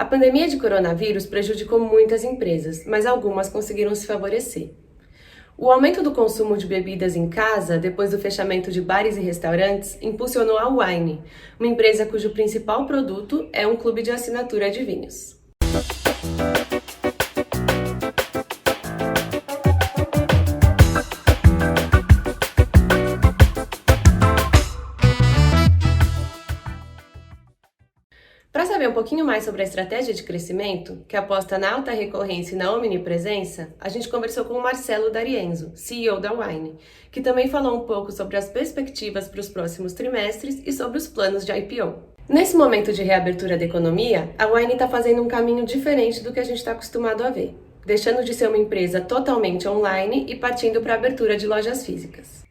A pandemia de coronavírus prejudicou muitas empresas, mas algumas conseguiram se favorecer. O aumento do consumo de bebidas em casa, depois do fechamento de bares e restaurantes, impulsionou a Wine, uma empresa cujo principal produto é um clube de assinatura de vinhos. Para saber um pouquinho mais sobre a estratégia de crescimento, que aposta na alta recorrência e na omnipresença, a gente conversou com o Marcelo D'Arienzo, CEO da Wine, que também falou um pouco sobre as perspectivas para os próximos trimestres e sobre os planos de IPO. Nesse momento de reabertura da economia, a Wine está fazendo um caminho diferente do que a gente está acostumado a ver, deixando de ser uma empresa totalmente online e partindo para a abertura de lojas físicas.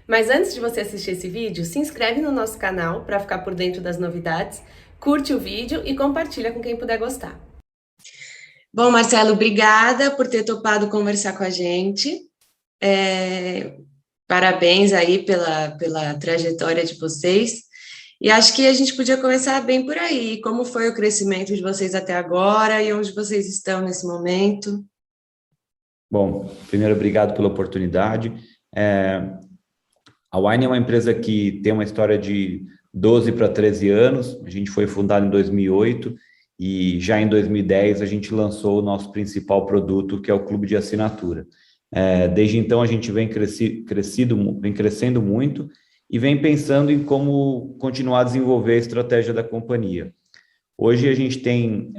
Mas antes de você assistir esse vídeo, se inscreve no nosso canal para ficar por dentro das novidades, curte o vídeo e compartilha com quem puder gostar. Bom, Marcelo, obrigada por ter topado conversar com a gente. Parabéns aí pela trajetória de vocês. E acho que a gente podia começar bem por aí. Como foi o crescimento de vocês até agora e onde vocês estão nesse momento? Bom, primeiro, obrigado pela oportunidade. A Wine é uma empresa que tem uma história de 12 para 13 anos. A gente foi fundado em 2008 e já em 2010 a gente lançou o nosso principal produto, que é o clube de assinatura. Desde então a gente vem crescendo muito e vem pensando em como continuar a desenvolver a estratégia da companhia. Hoje a gente tem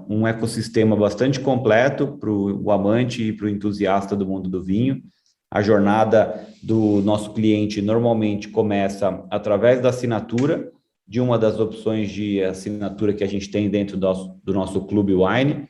um ecossistema bastante completo para o amante e para o entusiasta do mundo do vinho. A jornada do nosso cliente normalmente começa através da assinatura, de uma das opções de assinatura que a gente tem dentro do nosso Clube Wine.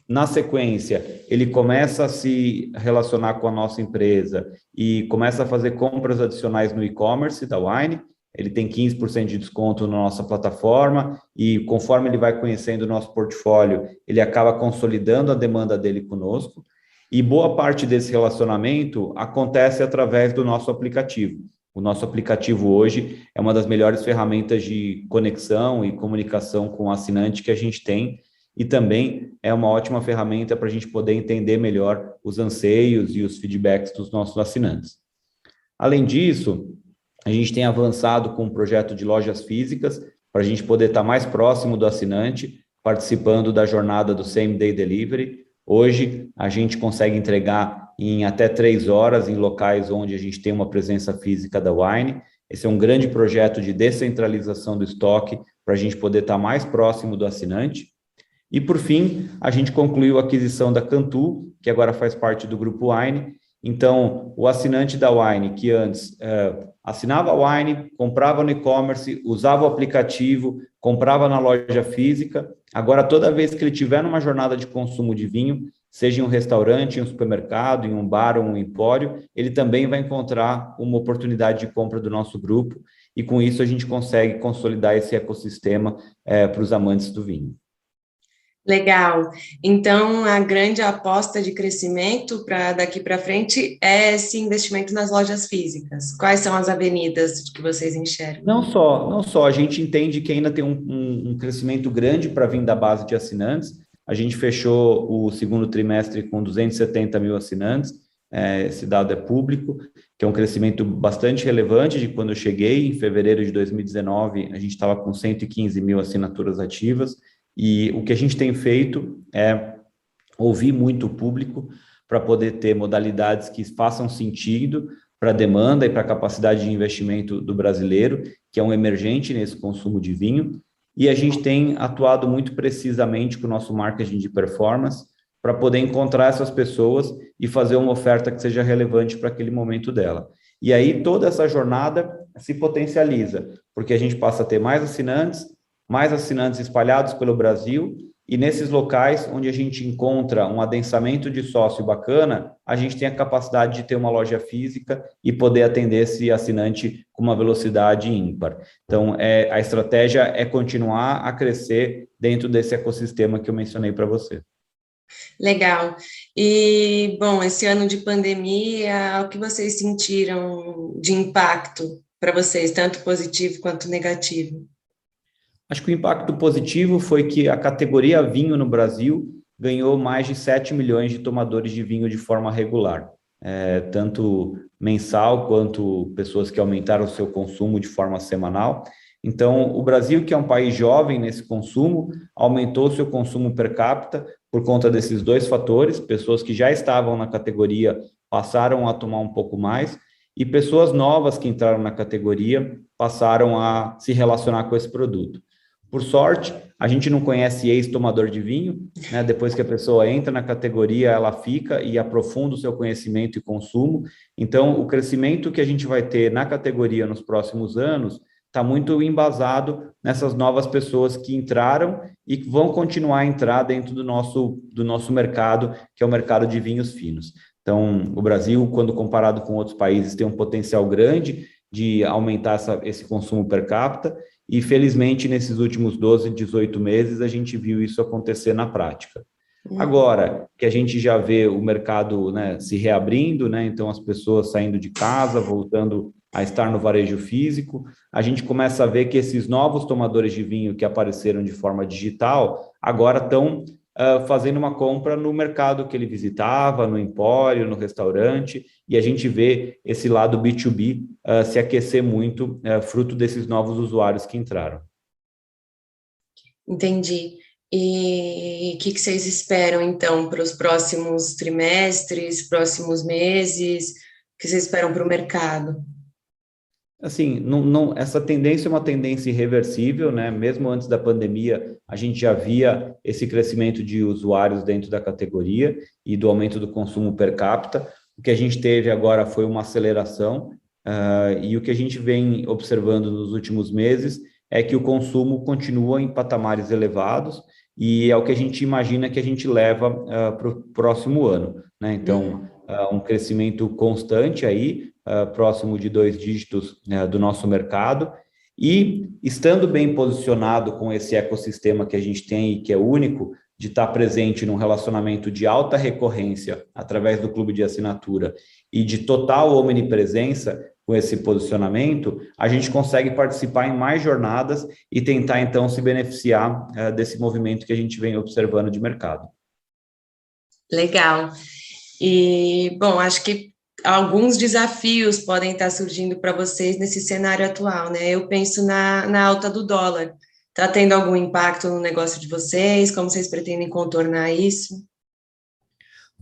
Na sequência, ele começa a se relacionar com a nossa empresa e começa a fazer compras adicionais no e-commerce da Wine. Ele tem 15% de desconto na nossa plataforma e, conforme ele vai conhecendo o nosso portfólio, ele acaba consolidando a demanda dele conosco. E boa parte desse relacionamento acontece através do nosso aplicativo. O nosso aplicativo hoje é uma das melhores ferramentas de conexão e comunicação com o assinante que a gente tem e também é uma ótima ferramenta para a gente poder entender melhor os anseios e os feedbacks dos nossos assinantes. Além disso, a gente tem avançado com um projeto de lojas físicas para a gente poder estar mais próximo do assinante, participando da jornada do Same Day Delivery. Hoje, a gente consegue entregar em até 3 horas em locais onde a gente tem uma presença física da Wine. Esse é um grande projeto de descentralização do estoque para a gente poder estar mais próximo do assinante. E, por fim, a gente concluiu a aquisição da Cantu, que agora faz parte do Grupo Wine. Então, o assinante da Wine, que antes assinava a Wine, comprava no e-commerce, usava o aplicativo, comprava na loja física, agora toda vez que ele tiver numa jornada de consumo de vinho, seja em um restaurante, em um supermercado, em um bar ou um empório, ele também vai encontrar uma oportunidade de compra do nosso grupo e com isso a gente consegue consolidar esse ecossistema para os amantes do vinho. Legal. Então, a grande aposta de crescimento para daqui para frente é esse investimento nas lojas físicas. Quais são as avenidas que vocês enxergam? Não só. A gente entende que ainda tem um crescimento grande para vir da base de assinantes. A gente fechou o segundo trimestre com 270 mil assinantes. Esse dado é público, que é um crescimento bastante relevante de quando eu cheguei. Em fevereiro de 2019, a gente estava com 115 mil assinaturas ativas. E o que a gente tem feito é ouvir muito o público para poder ter modalidades que façam sentido para a demanda e para a capacidade de investimento do brasileiro, que é um emergente nesse consumo de vinho. E a gente tem atuado muito precisamente com o nosso marketing de performance para poder encontrar essas pessoas e fazer uma oferta que seja relevante para aquele momento dela. E aí toda essa jornada se potencializa, porque a gente passa a ter mais assinantes espalhados pelo Brasil, e nesses locais onde a gente encontra um adensamento de sócio bacana, a gente tem a capacidade de ter uma loja física e poder atender esse assinante com uma velocidade ímpar. Então, a estratégia é continuar a crescer dentro desse ecossistema que eu mencionei para você. Legal. E, bom, esse ano de pandemia, o que vocês sentiram de impacto para vocês, tanto positivo quanto negativo? Acho que o impacto positivo foi que a categoria vinho no Brasil ganhou mais de 7 milhões de tomadores de vinho de forma regular, tanto mensal quanto pessoas que aumentaram o seu consumo de forma semanal. Então, o Brasil, que é um país jovem nesse consumo, aumentou o seu consumo per capita por conta desses dois fatores. Pessoas que já estavam na categoria passaram a tomar um pouco mais, e pessoas novas que entraram na categoria passaram a se relacionar com esse produto. Por sorte, a gente não conhece ex-tomador de vinho, né? Depois que a pessoa entra na categoria, ela fica e aprofunda o seu conhecimento e consumo. Então, o crescimento que a gente vai ter na categoria nos próximos anos está muito embasado nessas novas pessoas que entraram e que vão continuar a entrar dentro do nosso mercado, que é o mercado de vinhos finos. Então, o Brasil, quando comparado com outros países, tem um potencial grande de aumentar esse consumo per capita, e felizmente nesses últimos 12, 18 meses a gente viu isso acontecer na prática. Agora que a gente já vê o mercado, né, se reabrindo, né, então as pessoas saindo de casa, voltando a estar no varejo físico, a gente começa a ver que esses novos tomadores de vinho que apareceram de forma digital agora estão fazendo uma compra no mercado que ele visitava, no empório, no restaurante, e a gente vê esse lado B2B se aquecer muito, fruto desses novos usuários que entraram. Entendi. E o que vocês esperam, então, para os próximos trimestres, próximos meses? O que vocês esperam para o mercado? Assim, essa tendência é uma tendência irreversível, né? Mesmo antes da pandemia, a gente já via esse crescimento de usuários dentro da categoria e do aumento do consumo per capita. O que a gente teve agora foi uma aceleração, e o que a gente vem observando nos últimos meses é que o consumo continua em patamares elevados, e é o que a gente imagina que a gente leva para o próximo ano, né? Então, um crescimento constante aí, próximo de 2 dígitos, né, do nosso mercado, e estando bem posicionado com esse ecossistema que a gente tem e que é único, de estar presente num relacionamento de alta recorrência através do clube de assinatura e de total omnipresença com esse posicionamento, a gente consegue participar em mais jornadas e tentar então se beneficiar desse movimento que a gente vem observando de mercado. Legal. E, bom, acho que alguns desafios podem estar surgindo para vocês nesse cenário atual, né? Eu penso na alta do dólar. Está tendo algum impacto no negócio de vocês? Como vocês pretendem contornar isso?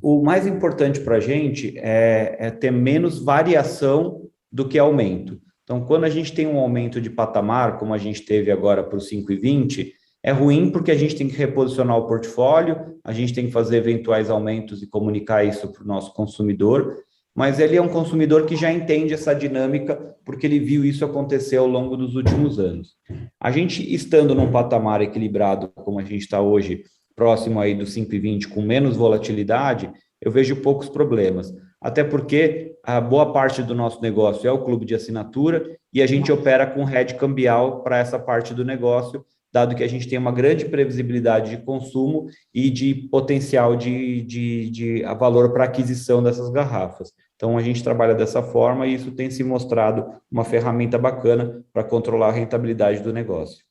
O mais importante para a gente é ter menos variação do que aumento. Então, quando a gente tem um aumento de patamar, como a gente teve agora para o 5,20, é ruim porque a gente tem que reposicionar o portfólio, a gente tem que fazer eventuais aumentos e comunicar isso para o nosso consumidor, mas ele é um consumidor que já entende essa dinâmica porque ele viu isso acontecer ao longo dos últimos anos. A gente estando num patamar equilibrado, como a gente está hoje, próximo aí do 5,20, com menos volatilidade, eu vejo poucos problemas. Até porque a boa parte do nosso negócio é o clube de assinatura e a gente opera com hedge cambial para essa parte do negócio, dado que a gente tem uma grande previsibilidade de consumo e de potencial de valor para aquisição dessas garrafas. Então, a gente trabalha dessa forma e isso tem se mostrado uma ferramenta bacana para controlar a rentabilidade do negócio.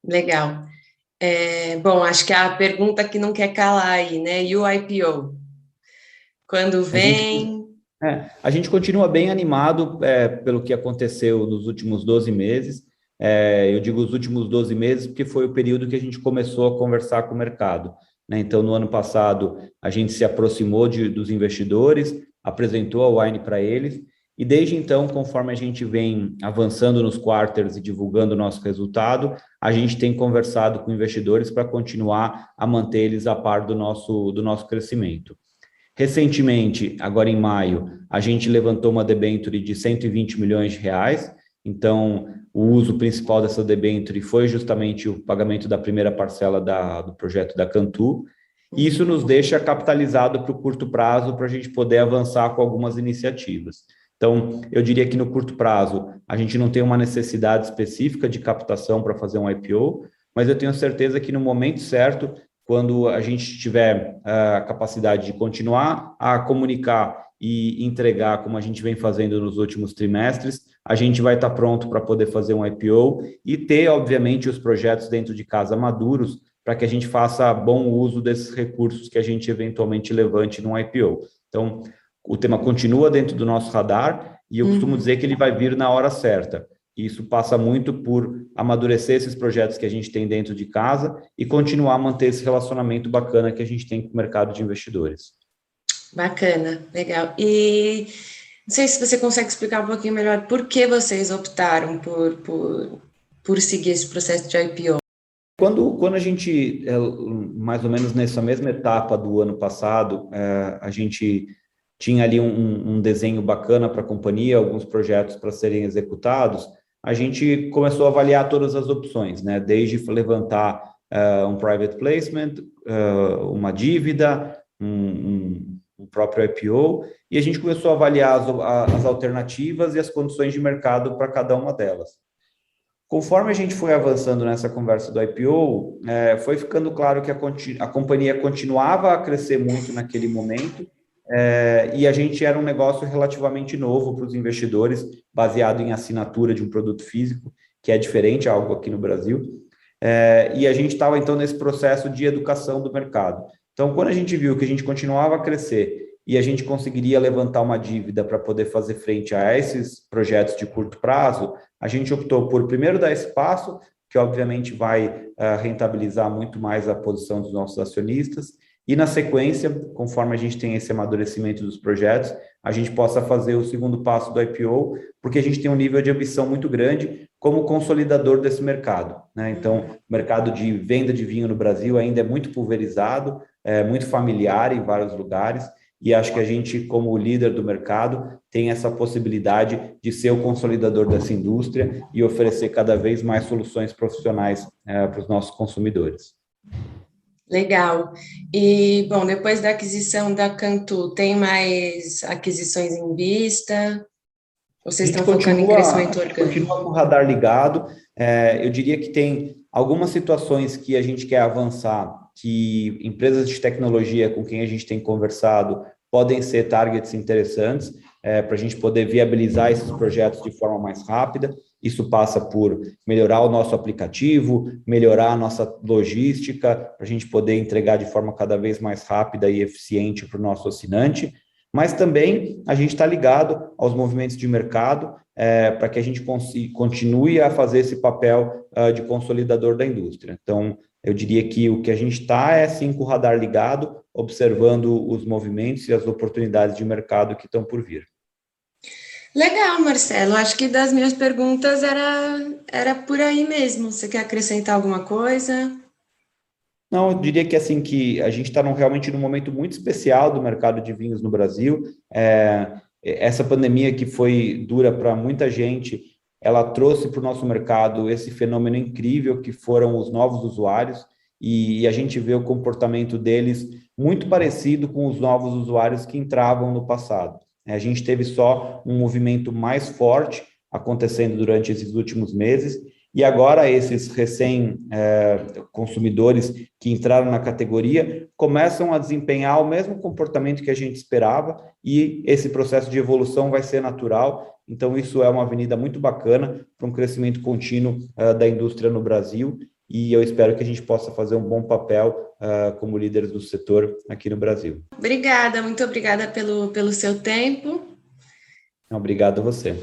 Legal. Bom, acho que é a pergunta que não quer calar aí, né? E o IPO? Quando vem? A gente continua bem animado pelo que aconteceu nos últimos 12 meses. Eu digo os últimos 12 meses porque foi o período que a gente começou a conversar com o mercado, né? Então, no ano passado, a gente se aproximou dos investidores, apresentou a Wine para eles, e desde então, conforme a gente vem avançando nos quarters e divulgando o nosso resultado, a gente tem conversado com investidores para continuar a manter eles a par do nosso crescimento. Recentemente, agora em maio, a gente levantou uma debenture de 120 milhões de reais. Então, o uso principal dessa debenture foi justamente o pagamento da primeira parcela do projeto da Cantu. E isso nos deixa capitalizado para o curto prazo para a gente poder avançar com algumas iniciativas. Então, eu diria que no curto prazo, a gente não tem uma necessidade específica de captação para fazer um IPO, mas eu tenho certeza que no momento certo, quando a gente tiver a capacidade de continuar a comunicar e entregar como a gente vem fazendo nos últimos trimestres, a gente vai estar pronto para poder fazer um IPO e ter, obviamente, os projetos dentro de casa maduros para que a gente faça bom uso desses recursos que a gente eventualmente levante num IPO. Então, o tema continua dentro do nosso radar e eu costumo dizer que ele vai vir na hora certa. Isso passa muito por amadurecer esses projetos que a gente tem dentro de casa e continuar a manter esse relacionamento bacana que a gente tem com o mercado de investidores. Bacana, legal. E não sei se você consegue explicar um pouquinho melhor por que vocês optaram por seguir esse processo de IPO. Quando a gente, mais ou menos nessa mesma etapa do ano passado, a gente tinha ali um desenho bacana para a companhia, alguns projetos para serem executados, a gente começou a avaliar todas as opções, né? Desde levantar um private placement, uma dívida, um próprio IPO, e a gente começou a avaliar as alternativas e as condições de mercado para cada uma delas. Conforme a gente foi avançando nessa conversa do IPO, foi ficando claro que a companhia continuava a crescer muito naquele momento, e a gente era um negócio relativamente novo para os investidores, baseado em assinatura de um produto físico, que é diferente, algo aqui no Brasil, e a gente estava, então, nesse processo de educação do mercado. Então, quando a gente viu que a gente continuava a crescer e a gente conseguiria levantar uma dívida para poder fazer frente a esses projetos de curto prazo, a gente optou por, primeiro, dar espaço, que obviamente vai rentabilizar muito mais a posição dos nossos acionistas, e na sequência, conforme a gente tem esse amadurecimento dos projetos, a gente possa fazer o segundo passo do IPO, porque a gente tem um nível de ambição muito grande como consolidador desse mercado, né? Então, o mercado de venda de vinho no Brasil ainda é muito pulverizado, muito familiar em vários lugares, e acho que a gente, como líder do mercado, tem essa possibilidade de ser o consolidador dessa indústria e oferecer cada vez mais soluções profissionais para os nossos consumidores. Legal. E, bom, depois da aquisição da Cantu, tem mais aquisições em vista? Vocês estão focando em crescimento orgânico? A gente continua com o radar ligado. Eu diria que tem algumas situações que a gente quer avançar, que empresas de tecnologia com quem a gente tem conversado podem ser targets interessantes, para a gente poder viabilizar esses projetos de forma mais rápida. Isso passa por melhorar o nosso aplicativo, melhorar a nossa logística, para a gente poder entregar de forma cada vez mais rápida e eficiente para o nosso assinante. Mas também a gente está ligado aos movimentos de mercado, para que a gente continue a fazer esse papel de consolidador da indústria. Então, eu diria que o que a gente está é, sim, com o radar ligado, observando os movimentos e as oportunidades de mercado que estão por vir. Legal, Marcelo. Acho que das minhas perguntas era por aí mesmo. Você quer acrescentar alguma coisa? Não, eu diria que assim que a gente está realmente num momento muito especial do mercado de vinhos no Brasil. Essa pandemia que foi dura para muita gente, ela trouxe para o nosso mercado esse fenômeno incrível que foram os novos usuários, e a gente vê o comportamento deles muito parecido com os novos usuários que entravam no passado. A gente teve só um movimento mais forte acontecendo durante esses últimos meses, e agora esses recém-consumidores que entraram na categoria começam a desempenhar o mesmo comportamento que a gente esperava, e esse processo de evolução vai ser natural. Então, isso é uma avenida muito bacana para um crescimento contínuo da indústria no Brasil, e eu espero que a gente possa fazer um bom papel como líderes do setor aqui no Brasil. Obrigada, muito obrigada pelo seu tempo. Obrigado a você.